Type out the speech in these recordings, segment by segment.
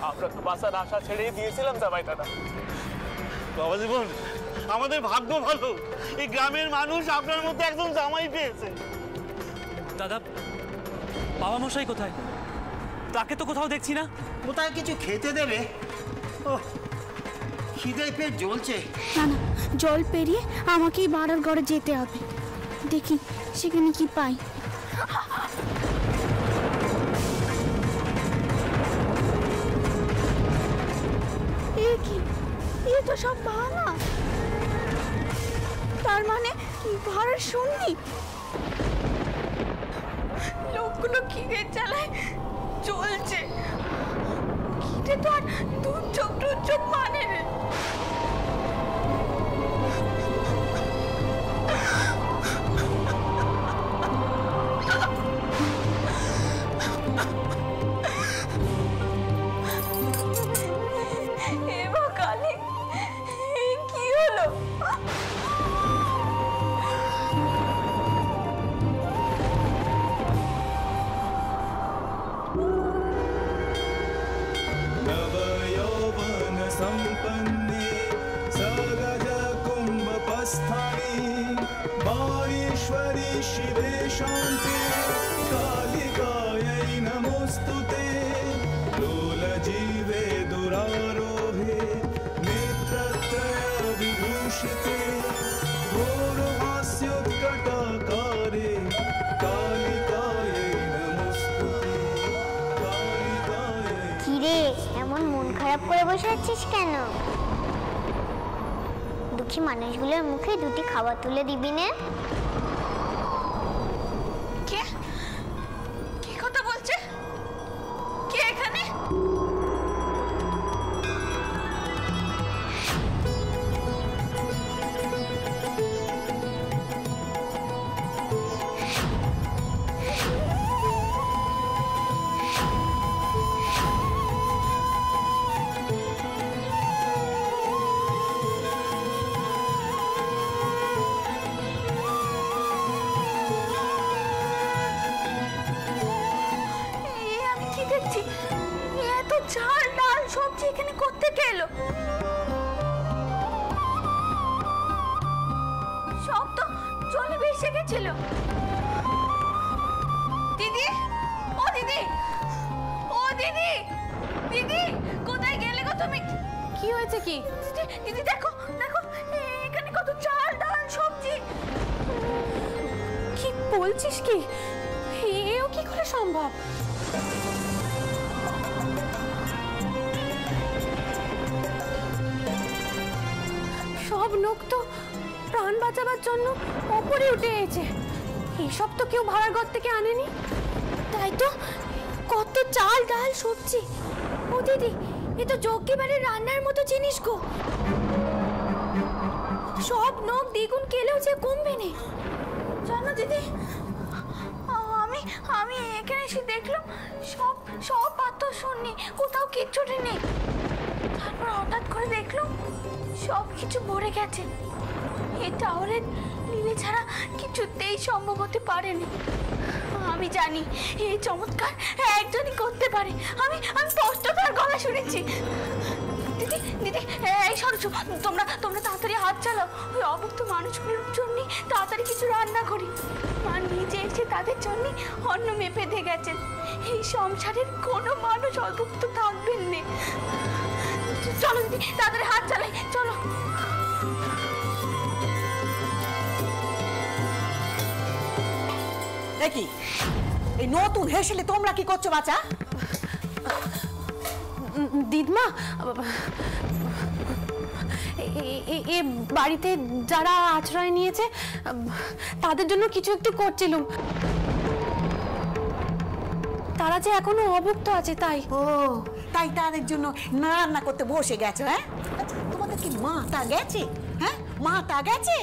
আমরা তো বাঁচার আশা ছেড়েই দিয়েছিলাম জামাই দাদা। বাবা জীবন, আমাদের ভাগ্য ভালো, এই গ্রামের মানুষ আপনার মধ্যে একজন জামাই পেয়েছে। দাদা, বাবা মশাই কোথায়? তাকে তো কোথাও দেখছি না। কোথায় কিছু খেতে দেবে? ও খিদে পেট জ্বলছে। না না, জল পেরিয়ে আমাকেই বাড়ার ঘরে যেতে হবে, দেখি সেখানে কি পাই। এ কি, এ তো সব ভাঙা। তার মানে ভাড়ার শুননি, লোকগুলো খিদে চালায় চলছে। খিদে তো আর দূর চোখ মানে না। কি হলো? संपन्ने सगज कुंभपस्थानी माहेश्वरी शिवे शांते कालिकायै नमोस्तुते लोलजीवे दुरारोहे नेत्रत्रय विभूषिते घोरहास्योत्कटाकारे कालिकायै नमोस्तुते कालिकायै। কিরে এমন মন খারাপ করে বসে আছিস কেন? দুঃখী মানুষগুলোর মুখে দুটি খাবার তুলে দিবি না? কে কি কথা বলছে? কে এখানে? ঝাল ডাল সবজি এখানে করতে গেল? সব তো জলে ভেসে গেছিল। দিদি, ও দিদি, ও দিদি, দিদি কোথায় গেলে গো তুমি? কি হয়েছে কি? দিদি দেখো দেখো, এখানে কত চাল ডাল সবজি। কি বলছিস কি? এও কি করে সম্ভব? সব লোক তো প্রাণ বাঁচাবার জন্য ওপরে উঠে এসেছে। এইসব তো কেউ ভাড়ার ঘর থেকে আনেনি। তাই তো, কত চাল ডাল সবজি। ও দিদি, এ তো যজ্ঞে বাড়ির রান্নার মতো জিনিস গো। সব লোক দ্বিগুণ খেলেও যে কমবে না। জানো দিদি, আমি এখানে এসে দেখলাম সব পাত্র শুননি, কোথাও কিচ্ছুটি নেই। তারপর হঠাৎ করে দেখলাম সব কিছু ভরে গেছে। এই টাওয়ারের নীলে ছাড়া কিছুতেই সম্ভব হতে পারেনি। আমি জানি এই চমৎকার একজনই করতে পারে। আমি স্পষ্ট তার গলা শুনেছি। দিদি দিদি, এই সরছো, তোমরা তাড়াতাড়ি হাত চালাও। ওই অভুক্ত মানুষগুলোর জন্য তাড়াতাড়ি কিছু রান্না করি। মা নিজে এসে তাদের জন্য অন্ন মেপে দিয়ে গেছেন। এই সংসারের কোনো মানুষ অভুক্ত থাকবেন না। চলো দিদি, তাড়াতাড়ি হাত চালাই, চলো। দেখি এই নতুন হেসেলে তোমরা কি করছো বাচ্চা? দিদমা, এ বাড়িতে যারা আশ্রয় নিয়েছে তাদের জন্য কিছু একটু করছিলাম। তারা যে এখনো অভুক্ত আছে তাই। ও তাই তাদের জন্য রান্না করতে বসে গেছো? হ্যাঁ, তোমাদের কি মাথা গেছে? হ্যাঁ, মাথা গেছে?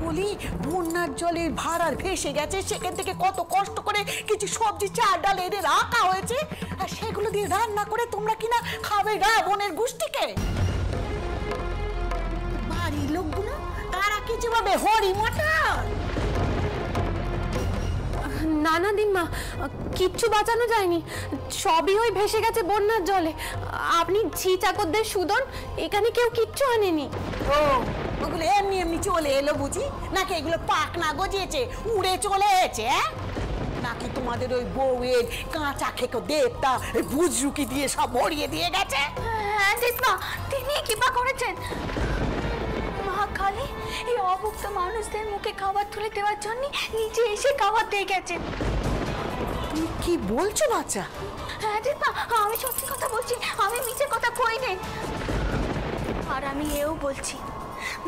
বলি বন্যার জলে ভাড়ার ভেসে গেছে, সেখান থেকে কত কষ্ট করে কিছু সবজি চাল ডাল এনে রাখা হয়েছে, আর সেগুলো দিয়ে রান্না করে তোমরা কিনা খাবে রাবণের গোষ্ঠীকে। বাড়ির লোকগুলো তারা কিছু ভাবে হরি মটর। না না দিম্মা, কিচ্ছু বাঁচানো যায়নি, সবই ওই ভেসে গেছে বন্যার জলে। আপনি ঝি চাকরদের সুদন, এখানে কেউ কিচ্ছু আনেনি। ও ওগুলো এমনি এমনি চলে এলো বুঝি, নাকি এগুলো পাক না গজিয়েছে উড়ে চলে এসেছে? নাকি তোমাদের ওই বউয়ের কাঁচা খেকো দেবতা বুজরুকি দিয়ে সব ভরিয়ে দিয়ে গেছে? হ্যাঁ দিম্মা, তিনি কি বা করেছেন? মা কালী এই অভুক্ত মানুষদের মুখে খাবার তুলে দেওয়ার জন্য নিজে এসে খাবার দিয়ে গেছেন। তুমি কি বলছো বাচ্চা? হ্যাঁ দিম্মা, আমি সত্যি কথা বলছি, আমি মিছে কথা কই নেই। আর আমি এও বলছি,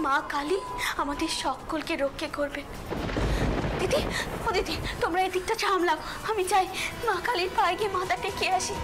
মা কালী আমাদের সকলকে রক্ষা করবে। দিদি, ও দিদি, তোমরা এই দিকটা সামলাও, আমি চাই মা কালীর পায়ে গিয়ে মাথা টেকে আসি।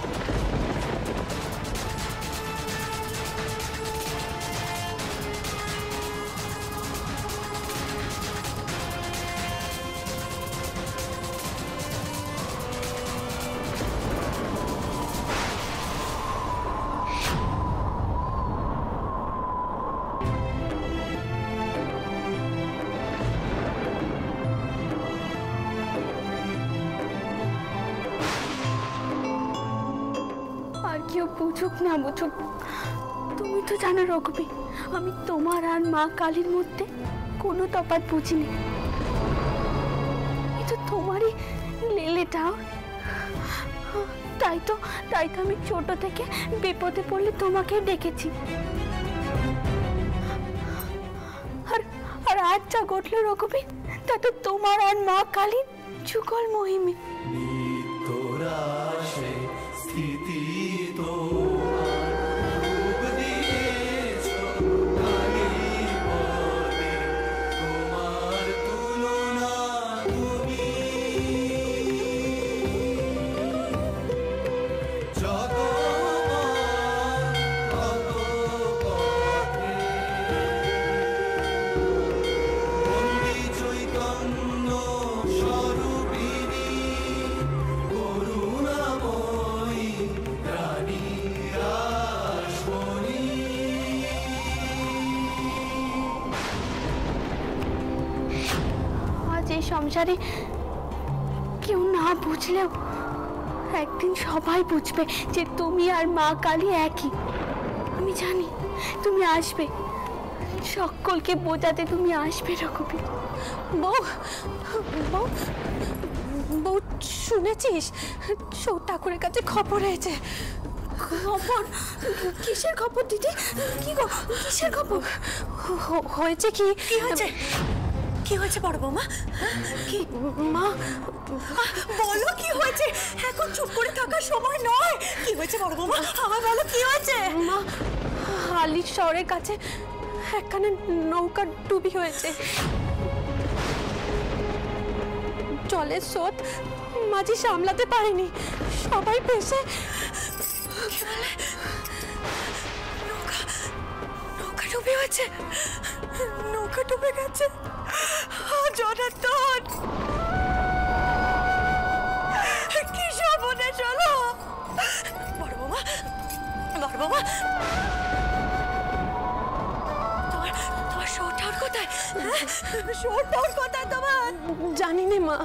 কেউ বুঝুক না বুঝুক, তুমি তো জানো রঘুবী, আমি তোমার আর মা কালীর মধ্যে কোনো তফাৎ বুঝিনি। এ তো তোমারই লেলেটাও, তাই তো আমি ছোট থেকে বিপদে পড়লে তোমাকে ডেকেছি। আর আজ যা ঘটলো রঘুবী, তা তো তোমার আর মা কালীর যুগল মহিমে। তোরা সে স্থিতি তো সংসারে কেউ না বুঝলেও একদিন সবাই বুঝবে যে তুমি আর মা কালী একই। আমি জানি তুমি আসবে, সকলকে বোঝাতে তুমি আসবে রঘুবীর। বউ বউ বউ, শুনেছিস সৌ ঠাকুরের কাছে খবর হয়েছে? খবর? কিসের খবর দিদি? কি গো, কিসের খবর হয়েছে? কি হয়েছে? কি হয়েছে বড় বৌমা? কি মা বলো, কি হয়েছে? এখন চুপ করে থাকার সময় নয়। কি হয়েছে বড় বৌমা, আমার বলো কি হয়েছে? মা, হালির শহরের কাছে একখানে নৌকা ডুবি হয়েছে। জলের স্রোত মাঝি সামলাতে পারেনি, সবাই ভেসে। নৌকা ডুবে হয়েছে, নৌকা ডুবে গেছে। জনার্দন, কি সর্বনাশ হলো! বড় বৌমা, বড় বৌমা, তোমার শোরটার কোথায়? শোরটার কোথায় তোমার? জানি না মা।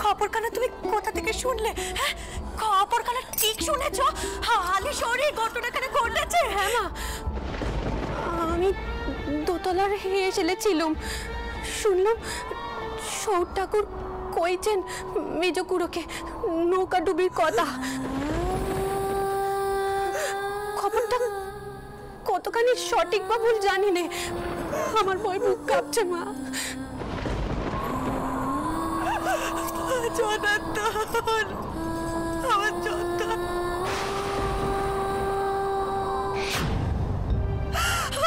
খবরখানা তুমি কোথা থেকে শুনলে? হ্যাঁ, খবরখানা ঠিক শুনেছো? হালি শহরে ঘটনাখানে ঘটেছে? হ্যাঁ মা, আমি দোতলার হেসেলে ছিলাম, শুনলাম সৌর ঠাকুর কইছেন মেজকুড়োকে নৌকা ডুবির কথা। খবরটা কতখানি সঠিক বা ভুল জানি না, আমার বই বুক কাঁপছে মা। জনার্দন, আমার জনার্দন,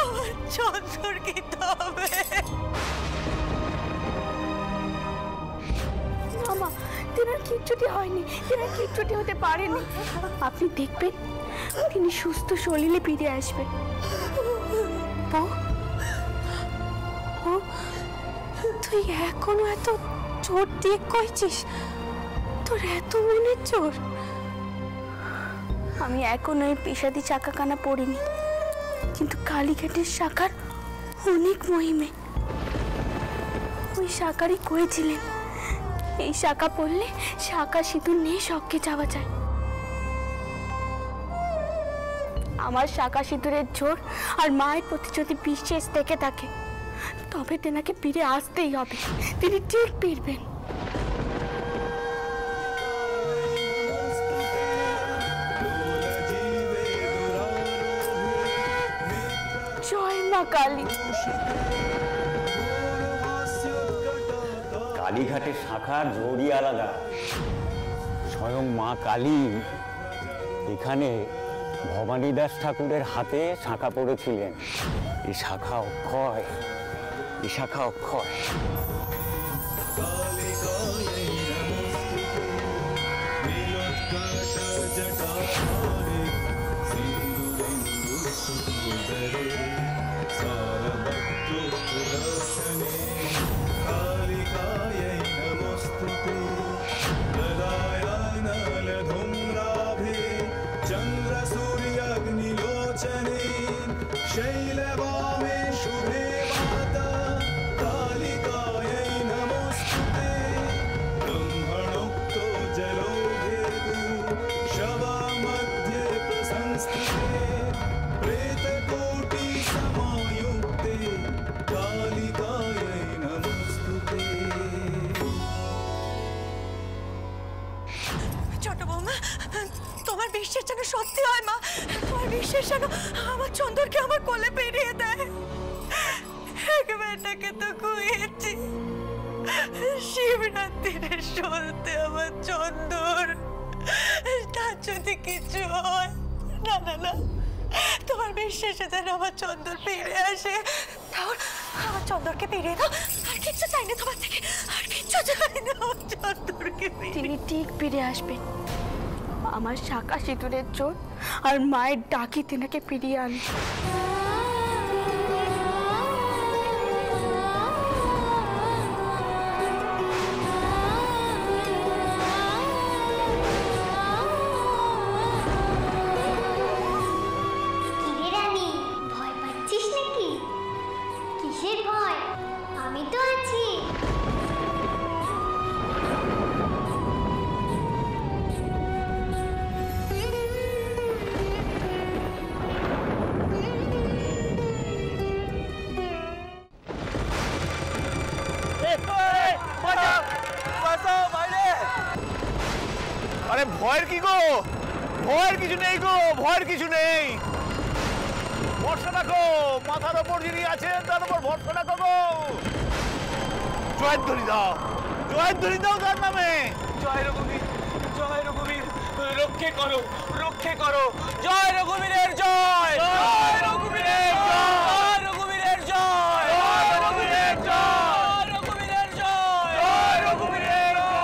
আমার চন্দর কি হবে? মামা, তেনার কিচ্ছুটি হয়নি, তেনার কিচ্ছুটি হতে পারেনি। আপনি দেখবেন তিনি সুস্থ শরীরে ফিরে আসবে। তুই এখনো এত জোর দিয়ে কইছিস? তোর এত মনের জোর? আমি এখনো এই পেশাদি চাকাখানা পড়িনি, কিন্তু কালীঘাটের শাখার অনেক মহিমে। ওই শাকারই করেছিলেন এই শাখা পড়লে শাখা সিঁদুর নিয়ে স্বর্গে যাওয়া যায়। আমার শাখা সিঁদুরের জোর আর মায়ের প্রতি যদি বিশ্বাস থেকে থাকে তবে তেনাকে ফিরে আসতেই হবে, তিনি ঠিক ফিরবেন। জয় মা কালী। কালীঘাটের শাখার জোরই আলাদা। স্বয়ং মা কালী এখানে ভবানী দাস ঠাকুরের হাতে শাখা পড়েছিলেন। এই শাখা অক্ষয়, এই শাখা অক্ষয়। शैलवामे शुभे माता कालिकायै नमोस्तुते ब्रह्मणोक्तो जलो भेतु शवा मध्ये प्रसंस्कृते प्रेतकोटि समायुक्ते कालिकायै नमोस्तुते। ছোট বৌমা, তোমার বিশ্বাস যেন সত্যি হয় মা, তোমার বিশ্বাস যেন আমার চন্দরকে আমার কোলে পেরিয়ে দেয়। একবারটাকে তো খুঁয়েছি, শিবরাত্রির সলতে আমার চন্দর, তার যদি কিছু হয়, না না না, তোমার বিশ্বাসে যেন আমার চন্দর ফিরে আসে। তাহলে আমার চন্দরকে ফিরিয়ে দাও, আর কিচ্ছু চাই না তোমার থেকে, আর কিচ্ছু চাই না। চন্দরকে তিনি ঠিক ফিরে আসবেন। আমার শাখা সিঁদুরের জোর আর মায়ের ডাকি তেনাকে ফিরিয়ে আনবে। কিরে রানী, ভয় পাচ্ছিস নাকি? কিসের ভয়? আমি তো আছি। আরে ভয়ের কি গো, ভয়ের কিছু নেই গো, ভয়ের কিছু নেই। ভরসা রাখো, মাথার ওপর যিনি আছেন তার উপর ভরসা রাখো গো। জয়ধ্বনি দাও, জয়ধ্বনি দাও তার নামে। জয় রঘুবীর, জয় রঘুবীর, রক্ষে করো, রক্ষে করো। জয় রঘুবীরের জয়, জয় রঘুবীরের জয়, রঘুবীরের জয়, রঘুবীরের জয়, রঘুবীরের জয়, রঘুবীরের জয়।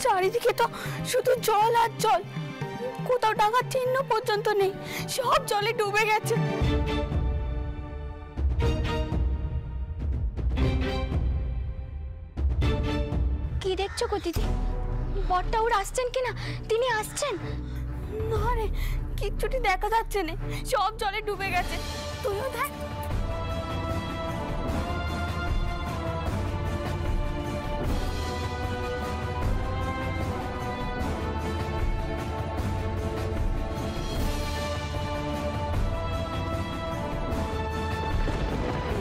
চারিদিকে তো শুধু জল আর জল, কোথাও ডাকার চিহ্ন পর্যন্ত নেই, সব জলে ডুবে গেছে। কি দেখছো গো দিদি? বরটাউর আসছেন কিনা? তিনি আসছেন? না রে, কিচ্ছুটি দেখা যাচ্ছে না, সব জলে ডুবে গেছে। তুইও দেখ।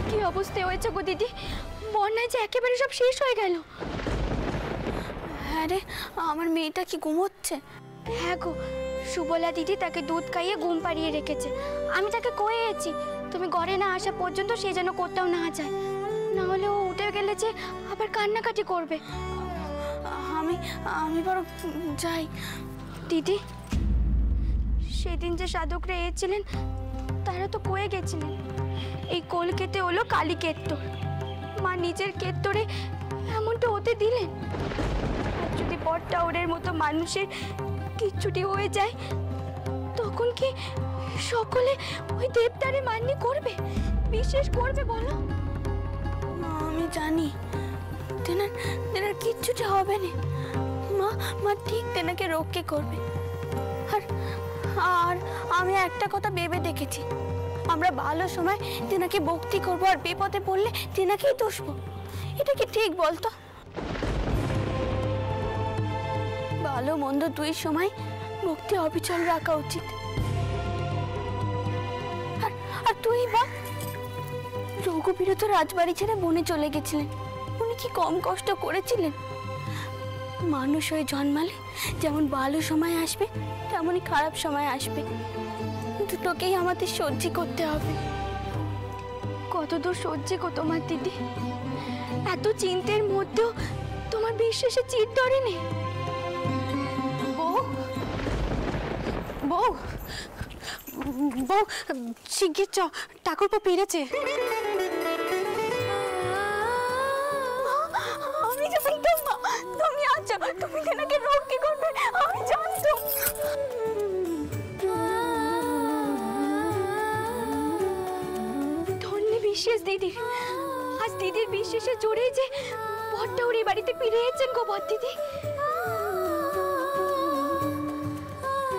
কি অবস্থা হয়েছে গো দিদি? বন্যায় যে একেবারে সব শেষ হয়ে গেল। হ্যাঁ রে, আমার মেয়েটা কি ঘুমোচ্ছে? হ্যাঁ গো, সুবলা দিদি তাকে দুধ খাইয়ে ঘুম পাড়িয়ে রেখেছে। আমি তাকে কয়েছি তুমি ঘরে না আসা পর্যন্ত সে যেন কোথাও না যায়, না হলে ও উঠে গেলে যে আবার কান্নাকাটি করবে। আমি বরং যাই। দিদি, সেদিন যে সাধকরা এসেছিলেন তারা তো কয়ে গেছিলেন এই কোল কেটে হলো কালী কেত্তর। মা নিজের কেত্তরে এমনটা হতে দিলেন? আর যদি বটটাউরের মতো মানুষের কিচ্ছুটি হয়ে যায় তখন কি সকলে ওই দেবতারে মান্য করবে, বিশ্বাস করবে বলো? আমি জানি তেনার কিচ্ছুটি হবে না। মা ঠিক তেনাকে রক্ষে করবে। আর আমি একটা কথা ভেবে দেখেছি, আমরা ভালো সময় তেনাকে ভক্তি করবো আর বিপদে পড়লে তেনাকেই দোষবো। এটা কি ঠিক বলতো? ভালো মন্দ দুই সময় ভক্তি অবিচল রাখা উচিত। আর তুই বা রঘুবীর তো রাজবাড়ি ছেড়ে বনে চলে গেছিলেন, উনি কি কম কষ্ট করেছিলেন? মানুষ হয়ে জন্মালে যেমন ভালো সময় আসবে তেমনই খারাপ সময় আসবে, দুটোকেই আমাদের সহ্য করতে হবে। কতদূর সহ্য গো তোমার দিদি? এত চিন্তার মধ্যেও তোমার বিশ্বাসে চির ধরেনি? বউ বউ বউ, শিগগির চ, ঠাকুরপো পেরেছে। আমি জানতাম মা তুমি আছো, তুমি তেনাকে রক্ষা করবে, আমি জানতাম। ধন্যবাদ বিশ্বাস দিদি, আজ দিদির বিশ্বাসে জোরেই যে বটটাউর এই বাড়িতে ফিরে এসেছেন গো বট দিদি।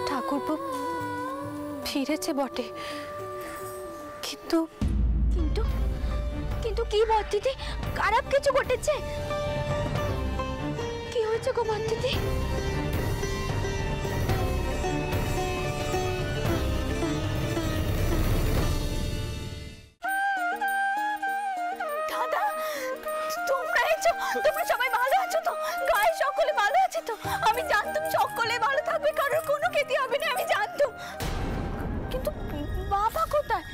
ঠাকুরপো ফিরেছে বটে, কিন্তু কিন্তু কিন্তু কি বট দিদি? খারাপ কিছু ঘটেছে? কি হয়েছে গো বট দিদি? দাদা, তোমরা এসো, তোমরা সবাই ভালো আছো তো? গায়ে সকলে ভালো আছে তো? আমি জানতাম সকলে ভালো থাকবে, কারোর কোনো ক্ষতি হবে না, আমি জানতাম। কিন্তু বাবা কোথায়?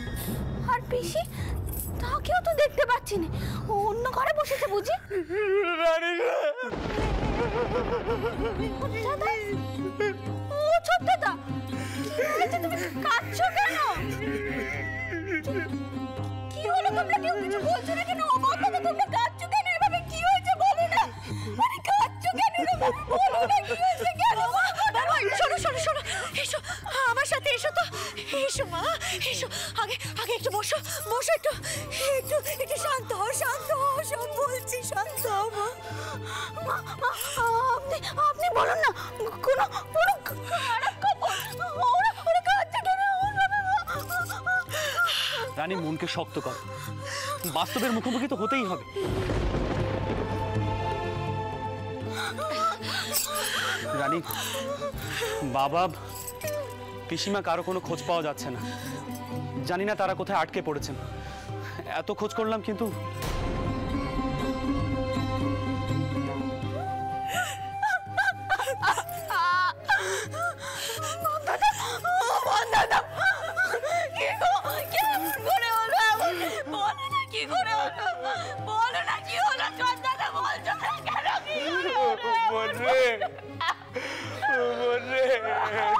আর পিসি, তাকেও তো দেখতে পাচ্ছি না, ও অন্য ঘরে বসেছে বুঝি? দাদা, ও ছোট দাদা, তুমি কাঁদছো কেন? কি হলো? তোমরা কেউ কিছু বলছো না কেন? ও বাবা, তোমরা কাঁদছো কেন? এভাবে কি হয়েছে বলো না। আরে কাঁদছো কেন? বলো না কি হয়েছে কেন? বাবা, শোনো শোনো শোনো, এসো আমার সাথে, এসো তো, এসো মা, এসো। আগে আগে একটু বসো, বসো, একটু একটু একটু শান্ত হও, শান্ত হও, সব বলছি, শান্ত হও মা। আপনি বলুন না, কোনো কোনো খারাপ খবর? ওরা কাঁদছে কেন? রানী, মনকে শক্ত কর, বাস্তবের মুখোমুখি তো হতেই হবে। রানী, বাবা পিসিমা কারো কোনো খোঁজ পাওয়া যাচ্ছে না, জানি না তারা কোথায় আটকে পড়েছেন। এত খোঁজ করলাম কিন্তু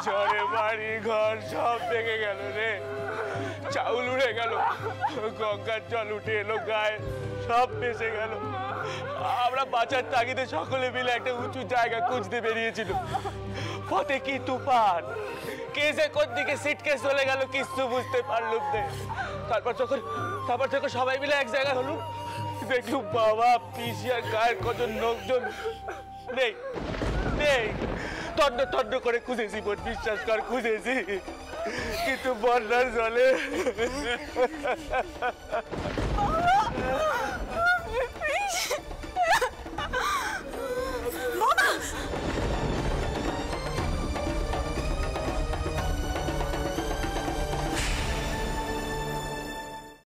ঝড়ে বাড়ি ঘর সব ভেঙে গেল রে, চাউল উড়ে গেল, গঙ্গার জল উঠে এলো গায়ে, সব ভেসে গেল। আমরা বাঁচার তাগিদে সকলে মিলে একটা উঁচু জায়গা খুঁজতে বেরিয়েছিল। পথে কি তুফান, কে যে কোন দিকে সিটকে চলে গেল কিছু বুঝতে পারলুম না। তারপর যখন সবাই মিলে এক জায়গায় হলুম, দেখলুম বাবা পিসি আর গায়ের কজন লোকজন নেই নেই। তন্ন তন্ন করে খুঁজেছি, বোন বিশ্বাস কর খুঁজেছি, কিন্তু বন্যার জলে